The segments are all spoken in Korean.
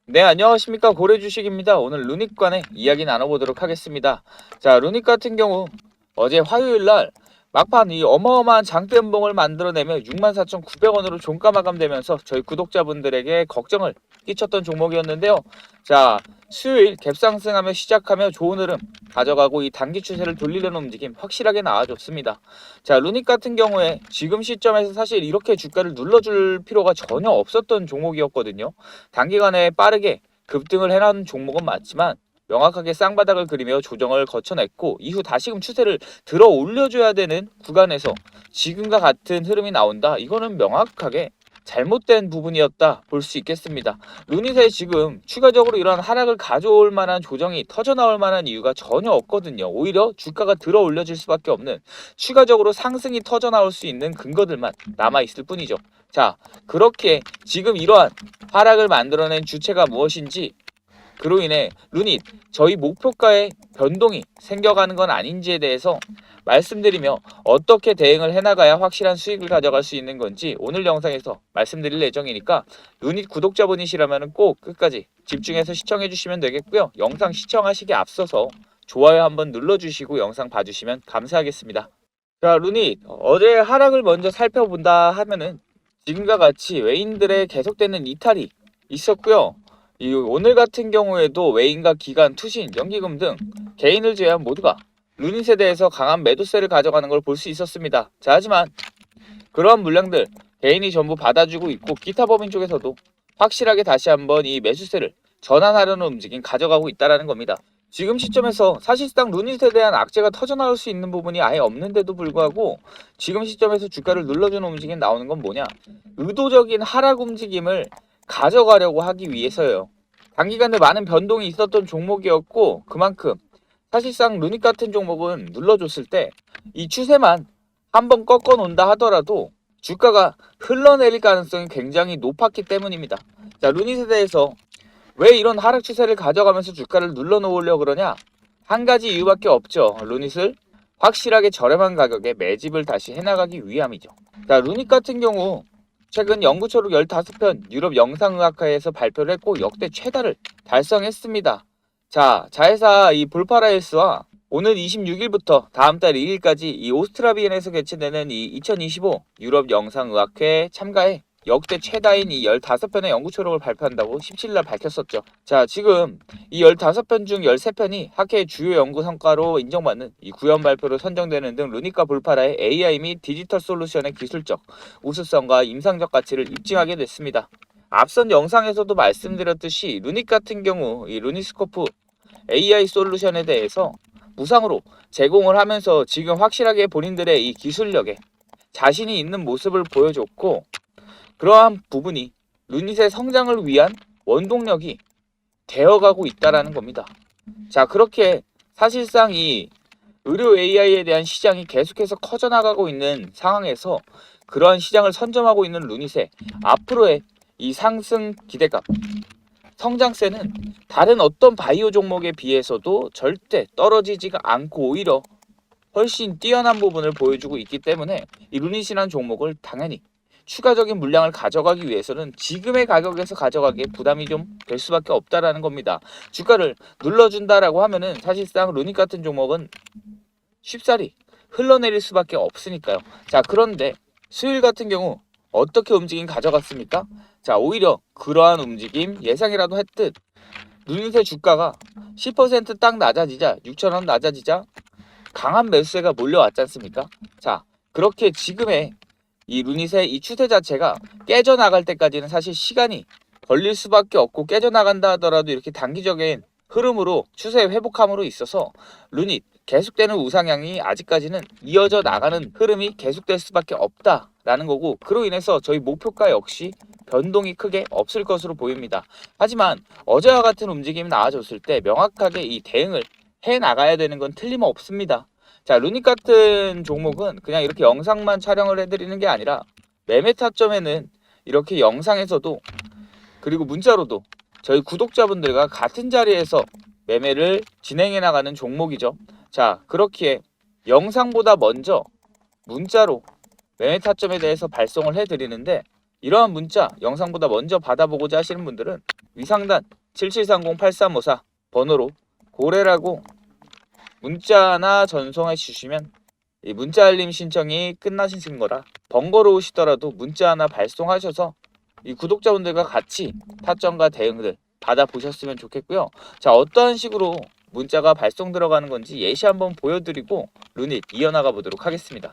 네, 안녕하십니까. 고래주식입니다. 오늘 루닛 관의 이야기 나눠보도록 하겠습니다. 자, 루닛 같은 경우 어제 화요일 날 막판 이 어마어마한 장대 음봉을 만들어내며 64,900원으로 종가 마감되면서 저희 구독자분들에게 걱정을 끼쳤던 종목이었는데요. 자, 수요일 갭상승하며 시작하며 좋은 흐름 가져가고 이 단기 추세를 돌리려는 움직임 확실하게 나와줬습니다. 자, 루닛 같은 경우에 지금 시점에서 사실 이렇게 주가를 눌러줄 필요가 전혀 없었던 종목이었거든요. 단기간에 빠르게 급등을 해놓은 종목은 맞지만 명확하게 쌍바닥을 그리며 조정을 거쳐냈고 이후 다시금 추세를 들어 올려줘야 되는 구간에서 지금과 같은 흐름이 나온다. 이거는 명확하게 잘못된 부분이었다 볼 수 있겠습니다. 루닛에 지금 추가적으로 이러한 하락을 가져올 만한 조정이 터져 나올 만한 이유가 전혀 없거든요. 오히려 주가가 들어 올려질 수밖에 없는 추가적으로 상승이 터져 나올 수 있는 근거들만 남아 있을 뿐이죠. 자, 그렇게 지금 이러한 하락을 만들어낸 주체가 무엇인지, 그로 인해 루닛 저희 목표가의 변동이 생겨가는 건 아닌지에 대해서 말씀드리며 어떻게 대응을 해나가야 확실한 수익을 가져갈 수 있는 건지 오늘 영상에서 말씀드릴 예정이니까 루닛 구독자분이시라면 꼭 끝까지 집중해서 시청해 주시면 되겠고요. 영상 시청하시기 앞서서 좋아요 한번 눌러주시고 영상 봐주시면 감사하겠습니다. 자, 루닛 어제 하락을 먼저 살펴본다 하면은 지금과 같이 외인들의 계속되는 이탈이 있었고요. 오늘 같은 경우에도 외인과 기관, 투신, 연기금 등 개인을 제외한 모두가 루닛에 대해서 강한 매도세를 가져가는 걸 볼 수 있었습니다. 자, 하지만 그러한 물량들 개인이 전부 받아주고 있고 기타 법인 쪽에서도 확실하게 다시 한번 이 매수세를 전환하려는 움직임 가져가고 있다는 겁니다. 지금 시점에서 사실상 루닛에 대한 악재가 터져나올 수 있는 부분이 아예 없는데도 불구하고 지금 시점에서 주가를 눌러주는 움직임 나오는 건 뭐냐? 의도적인 하락 움직임을 가져가려고 하기 위해서요. 단기간에 많은 변동이 있었던 종목이었고 그만큼 사실상 루닛 같은 종목은 눌러줬을 때 이 추세만 한번 꺾어 놓는다 하더라도 주가가 흘러내릴 가능성이 굉장히 높았기 때문입니다. 자, 루닛에 대해서 왜 이런 하락 추세를 가져가면서 주가를 눌러 놓으려고 그러냐? 한 가지 이유밖에 없죠. 루닛을 확실하게 저렴한 가격에 매집을 다시 해나가기 위함이죠. 자, 루닛 같은 경우 최근 연구초록 15편 유럽 영상의학회에서 발표를 했고 역대 최다를 달성했습니다. 자, 자회사 이 볼파라헬스와 오늘 26일부터 다음 달 2일까지 이 오스트라비엔에서 개최되는 이 2025 유럽 영상의학회 참가해 역대 최다인 이 15편의 연구초록을 발표한다고 17일 밝혔었죠. 자, 지금 이 15편 중 13편이 학회의 주요 연구 성과로 인정받는 이 구현 발표로 선정되는 등 루닛과 볼파라의 AI 및 디지털 솔루션의 기술적 우수성과 임상적 가치를 입증하게 됐습니다. 앞선 영상에서도 말씀드렸듯이 루닛 같은 경우 이 루닛스코프 AI 솔루션에 대해서 무상으로 제공을 하면서 지금 확실하게 본인들의 이 기술력에 자신이 있는 모습을 보여줬고 그러한 부분이 루닛의 성장을 위한 원동력이 되어가고 있다라는 겁니다. 자, 그렇게 사실상 이 의료 AI에 대한 시장이 계속해서 커져나가고 있는 상황에서 그러한 시장을 선점하고 있는 루닛의 앞으로의 이 상승 기대감, 성장세는 다른 어떤 바이오 종목에 비해서도 절대 떨어지지가 않고 오히려 훨씬 뛰어난 부분을 보여주고 있기 때문에 이 루닛이라는 종목을 당연히 추가적인 물량을 가져가기 위해서는 지금의 가격에서 가져가기에 부담이 좀 될 수밖에 없다라는 겁니다. 주가를 눌러준다라고 하면은 사실상 루닛 같은 종목은 쉽사리 흘러내릴 수밖에 없으니까요. 자, 그런데 수요일 같은 경우 어떻게 움직임 가져갔습니까? 자, 오히려 그러한 움직임 예상이라도 했듯 루닛의 주가가 10%딱 낮아지자 6,000원 낮아지자 강한 매수세가 몰려왔지 않습니까? 자, 그렇게 지금의 이 루닛의 이 추세 자체가 깨져나갈 때까지는 사실 시간이 걸릴 수밖에 없고 깨져나간다 하더라도 이렇게 단기적인 흐름으로 추세 회복함으로 있어서 루닛 계속되는 우상향이 아직까지는 이어져 나가는 흐름이 계속될 수밖에 없다라는 거고 그로 인해서 저희 목표가 역시 변동이 크게 없을 것으로 보입니다. 하지만 어제와 같은 움직임이 나와줬을 때 명확하게 이 대응을 해 나가야 되는 건 틀림없습니다. 자, 루닛 같은 종목은 그냥 이렇게 영상만 촬영을 해드리는 게 아니라 매매 타점에는 이렇게 영상에서도 그리고 문자로도 저희 구독자분들과 같은 자리에서 매매를 진행해 나가는 종목이죠. 자, 그렇기에 영상보다 먼저 문자로 매매 타점에 대해서 발송을 해드리는데 이러한 문자 영상보다 먼저 받아보고자 하시는 분들은 위상단 7730-8354 번호로 고래라고 문자나 전송해 주시면 이 문자 알림 신청이 끝나신 거라 번거로우시더라도 문자 하나 발송하셔서 이 구독자분들과 같이 타점과 대응들 받아보셨으면 좋겠고요. 자, 어떠한 식으로 문자가 발송 들어가는 건지 예시 한번 보여드리고 루닛 이어나가 보도록 하겠습니다.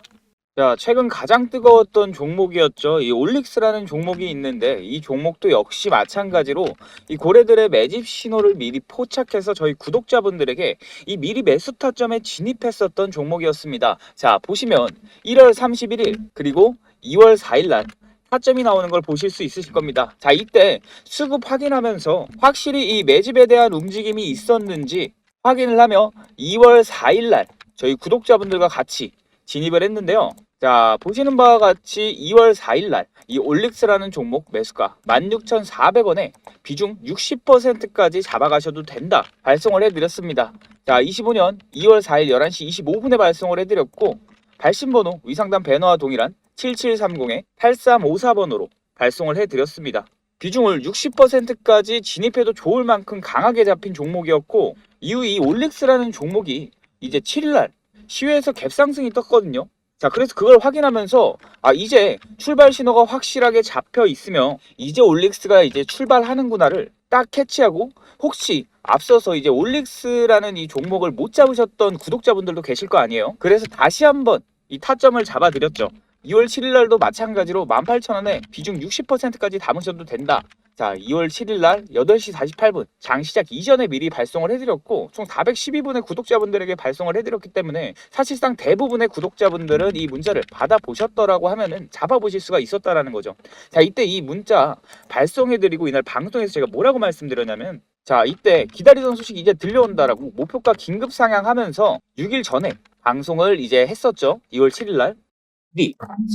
자, 최근 가장 뜨거웠던 종목이었죠. 이 올릭스라는 종목이 있는데 이 종목도 역시 마찬가지로 이 고래들의 매집 신호를 미리 포착해서 저희 구독자분들에게 이 미리 매수 타점에 진입했었던 종목이었습니다. 자, 보시면 1월 31일 그리고 2월 4일 날 타점이 나오는 걸 보실 수 있으실 겁니다. 자, 이때 수급 확인하면서 확실히 이 매집에 대한 움직임이 있었는지 확인을 하며 2월 4일 날 저희 구독자분들과 같이 진입을 했는데요. 자, 보시는 바와 같이 2월 4일 날 이 올릭스라는 종목 매수가 16,400원에 비중 60%까지 잡아가셔도 된다 발송을 해드렸습니다. 자, 25년 2월 4일 11시 25분에 발송을 해드렸고 발신번호 위상단 배너와 동일한 7730-8354번호로 발송을 해드렸습니다. 비중을 60%까지 진입해도 좋을 만큼 강하게 잡힌 종목이었고 이후 이 올릭스라는 종목이 이제 7일날 시외에서 갭상승이 떴거든요. 자, 그래서 그걸 확인하면서 이제 출발 신호가 확실하게 잡혀 있으며 이제 올릭스가 이제 출발하는구나를 딱 캐치하고 혹시 앞서서 이제 올릭스라는 이 종목을 못 잡으셨던 구독자분들도 계실 거 아니에요. 그래서 다시 한번 이 타점을 잡아드렸죠. 2월 7일 날도 마찬가지로 18,000원에 비중 60%까지 담으셔도 된다. 자, 2월 7일 날 8시 48분 장 시작 이전에 미리 발송을 해드렸고 총 412분의 구독자분들에게 발송을 해드렸기 때문에 사실상 대부분의 구독자분들은 이 문자를 받아보셨더라고 하면은 잡아보실 수가 있었다라는 거죠. 자, 이때 이 문자 발송해드리고 이날 방송에서 제가 뭐라고 말씀드렸냐면 자, 이때 기다리던 소식이 이제 들려온다라고 목표가 긴급 상향하면서 6일 전에 방송을 이제 했었죠. 2월 7일 날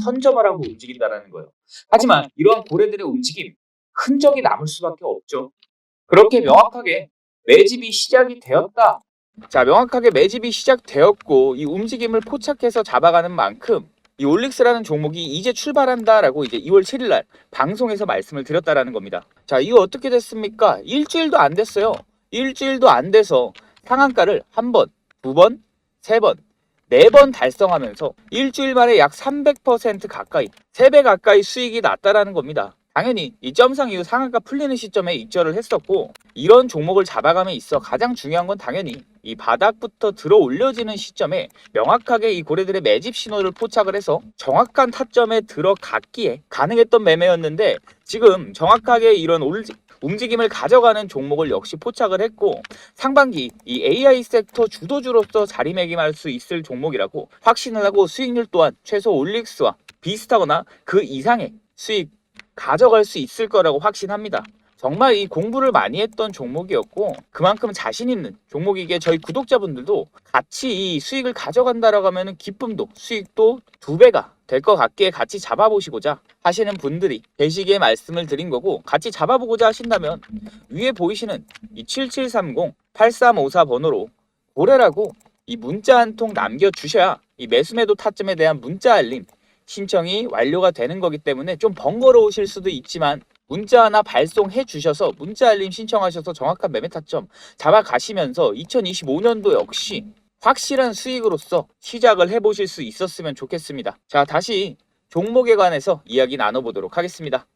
선점을 하고 움직인다라는 거예요. 하지만 이러한 고래들의 움직임 흔적이 남을 수밖에 없죠. 그렇게 명확하게 매집이 시작이 되었다. 자, 명확하게 매집이 시작되었고 이 움직임을 포착해서 잡아가는 만큼 이 올릭스라는 종목이 이제 출발한다라고 이제 2월 7일 날 방송에서 말씀을 드렸다라는 겁니다. 자, 이거 어떻게 됐습니까? 일주일도 안 됐어요. 일주일도 안 돼서 상한가를 한 번, 두 번, 세 번, 네 번 달성하면서 일주일 만에 약 300% 가까이, 3배 가까이 수익이 났다라는 겁니다. 당연히 이 점상 이후 상한가 풀리는 시점에 입절을 했었고 이런 종목을 잡아감에 있어 가장 중요한 건 당연히 이 바닥부터 들어 올려지는 시점에 명확하게 이 고래들의 매집 신호를 포착을 해서 정확한 타점에 들어갔기에 가능했던 매매였는데 지금 정확하게 이런 움직임을 가져가는 종목을 역시 포착을 했고 상반기 이 AI 섹터 주도주로서 자리매김할 수 있을 종목이라고 확신을 하고 수익률 또한 최소 올릭스와 비슷하거나 그 이상의 수익 가져갈 수 있을 거라고 확신합니다. 정말 이 공부를 많이 했던 종목이었고 그만큼 자신 있는 종목이기에 저희 구독자분들도 같이 이 수익을 가져간다라고 하면 기쁨도 수익도 2배가 될 것 같기에 같이 잡아보시고자 하시는 분들이 계시기에 말씀을 드린 거고 같이 잡아보고자 하신다면 위에 보이시는 이 7730-8354 번호로 고래라고 이 문자 한 통 남겨주셔야 이 매수매도 타점에 대한 문자 알림 신청이 완료가 되는 거기 때문에 좀 번거로우실 수도 있지만 문자 하나 발송해 주셔서 문자 알림 신청하셔서 정확한 매매 타점 잡아가시면서 2025년도 역시 확실한 수익으로서 시작을 해보실 수 있었으면 좋겠습니다. 자, 다시 종목에 관해서 이야기 나눠보도록 하겠습니다.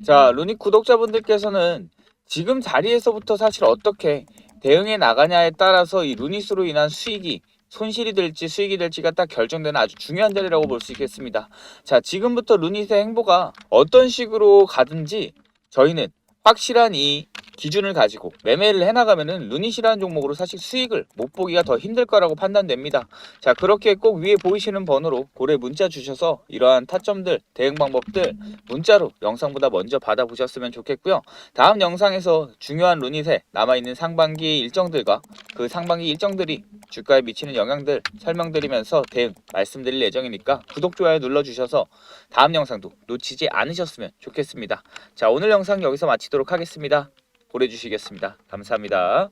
자, 루닉 구독자분들께서는 지금 자리에서부터 사실 어떻게 대응해 나가냐에 따라서 이 루닛으로 인한 수익이 손실이 될지 수익이 될지가 딱 결정되는 아주 중요한 자리라고 볼 수 있겠습니다. 자, 지금부터 루닛의 행보가 어떤 식으로 가든지 저희는 확실한 이 기준을 가지고 매매를 해나가면은 루닛이라는 종목으로 사실 수익을 못 보기가 더 힘들 거라고 판단됩니다. 자, 그렇게 꼭 위에 보이시는 번호로 고래 문자 주셔서 이러한 타점들, 대응 방법들 문자로 영상보다 먼저 받아보셨으면 좋겠고요. 다음 영상에서 중요한 루닛에 남아있는 상반기 일정들과 그 상반기 일정들이 주가에 미치는 영향들 설명드리면서 대응 말씀드릴 예정이니까 구독, 좋아요 눌러주셔서 다음 영상도 놓치지 않으셨으면 좋겠습니다. 자, 오늘 영상 여기서 마치도록 하겠습니다. 보내주시겠습니다. 감사합니다.